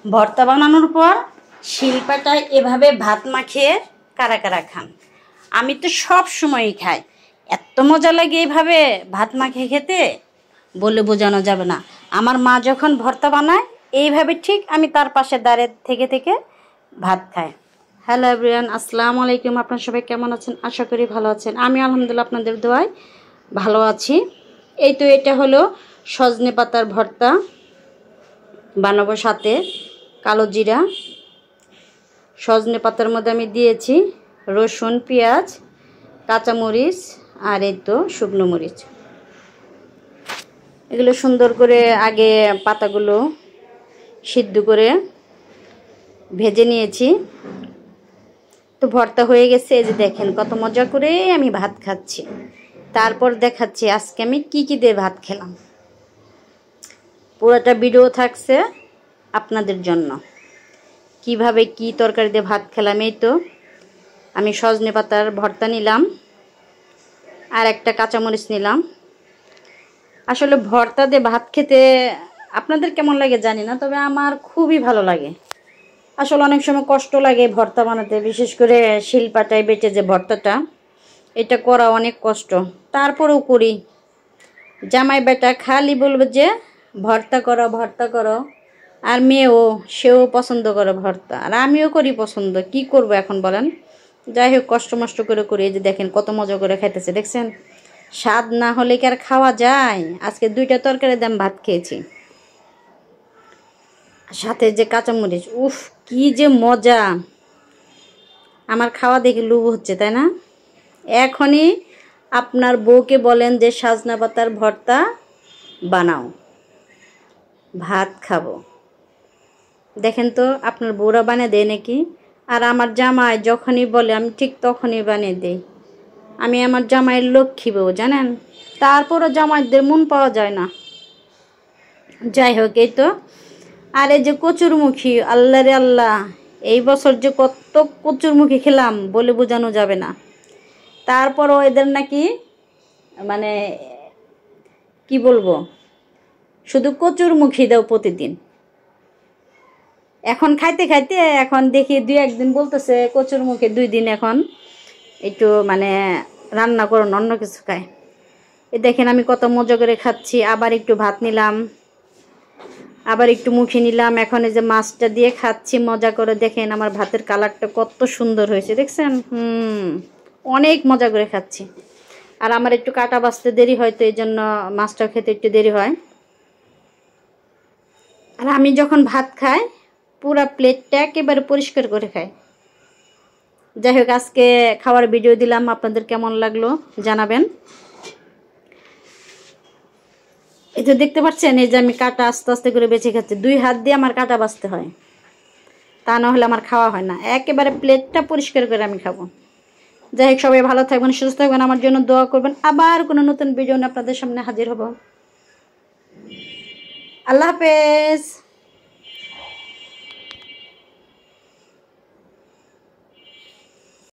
ভর্তা বানানোর পর শিলপাটায় এভাবে ভাত মাখিয়ে কারা কারা খান? আমি তো সব সময়ই খাই। এত মজা লাগে এইভাবে ভাত মাখিয়ে খেতে, বলে বোঝানো যাবে না। আমার মা যখন ভর্তা বানায় এইভাবে ঠিক আমি তার পাশে দাঁড়িয়ে থেকে থেকে ভাত খাই। হ্যালো এভরিওয়ান, আসসালামু আলাইকুম। আপনারা সবাই কেমন আছেন? আশা করি ভালো আছেন। আমি আলহামদুলিল্লাহ আপনাদের দোয়ায় ভালো আছি। এই তো এটা হলো সজনে পাতার ভর্তা বানাবো, সাথে কালো জিরা। সজনে পাতার মধ্যে আমি দিয়েছি রসুন, পেঁয়াজ, কাঁচামরিচ আর এই তো শুকনো মরিচ। এগুলো সুন্দর করে আগে পাতাগুলো সিদ্ধ করে ভেজে নিয়েছি। তো ভর্তা হয়ে গেছে। এই যে দেখেন কত মজা করে আমি ভাত খাচ্ছি। তারপর দেখাচ্ছি আজকে আমি কি কি দিয়ে ভাত খেলাম। পুরোটা ভিডিও থাকছে আপনাদের জন্য, কিভাবে কি তরকারি দিয়ে ভাত খেলাম। এই তো আমি সজনে পাতার ভর্তা নিলাম আর একটা কাঁচামরিচ নিলাম। আসলে ভর্তা দিয়ে ভাত খেতে আপনাদের কেমন লাগে জানি না, তবে আমার খুবই ভালো লাগে। আসলে অনেক সময় কষ্ট লাগে ভর্তা বানাতে, বিশেষ করে শিলপাটায় বেটে যে ভর্তাটা, এটা করা অনেক কষ্ট। তারপরেও করি। জামাই বেটা খালি বলবে যে ভর্তা করো ভর্তা করো, আর মেয়েও সেও পছন্দ করে ভর্তা, আর আমিও করি পছন্দ। কি করব এখন বলেন? যাই হোক, কষ্ট মষ্ট করে করি। এই যে দেখেন কত মজা করে খাইতেছে, দেখছেন? স্বাদ না হলে কি আর খাওয়া যায়? আজকে 2টা তরকারি দাম ভাত খেয়েছি, সাথে যে কাঁচামরিচ। উফ, কি যে মজা! আমার খাওয়া দেখে লোভ হচ্ছে, তাই না? এখনই আপনার বউকে বলেন যে সজনা পাতার ভর্তা বানাও, ভাত খাবো। দেখেন তো আপনার বউরা বানিয়ে দেয় নাকি? আর আমার জামাই যখনই বলে আমি ঠিক তখনই বানিয়ে দেই। আমি আমার জামাইয়ের লক্ষ্মী বউ, জানেন? তারপরও জামাইদের মন পাওয়া যায় না। যাই হোক, এই তো। আর এই যে কচুরমুখী, আল্লাহ রে আল্লাহ, এই বছর যে কত কচুরমুখী খেলাম বলে বোঝানো যাবে না। তারপরও এদের নাকি মানে কি বলবো, শুধু কচুরমুখী দাও প্রতিদিন। এখন খাইতে খাইতে এখন দেখি 2-1 দিন বলতেছে কচুরমুখী, 2 দিন এখন একটু মানে রান্না করুন, অন্য কিছু খায়। এ দেখেন আমি কত মজা করে খাচ্ছি। আবার একটু ভাত নিলাম, আবার একটু মুখে নিলাম। এখন এই যে মাছটা দিয়ে খাচ্ছি মজা করে। দেখেন আমার ভাতের কালারটা কত সুন্দর হয়েছে, দেখছেন? অনেক মজা করে খাচ্ছি। আর আমার একটু কাটা বাছতে দেরি হয়, তো এই জন্য মাছটা খেতে একটু দেরি হয়। আর আমি যখন ভাত খাই পুরা প্লেটটা একেবারে পরিষ্কার করে খাই। যাই হোক, আজকে খাওয়ার ভিডিও দিলাম, আপনাদের কেমন লাগলো জানাবেন। এই তো দেখতে পাচ্ছেন, এই যে আমি কাটা আস্তে আস্তে করে বেছে খাচ্ছি। 2 হাত দিয়ে আমার কাটা বাছতে হয়, তা না হলে আমার খাওয়া হয় না। একেবারে প্লেটটা পরিষ্কার করে আমি খাবো। যাই হোক, সবাই ভালো থাকবেন, সুস্থ থাকবেন, আমার জন্য দোয়া করবেন। আবার কোনো নতুন ভিডিও নিয়ে আপনাদের সামনে হাজির হব। আল্লাহ হাফেজ।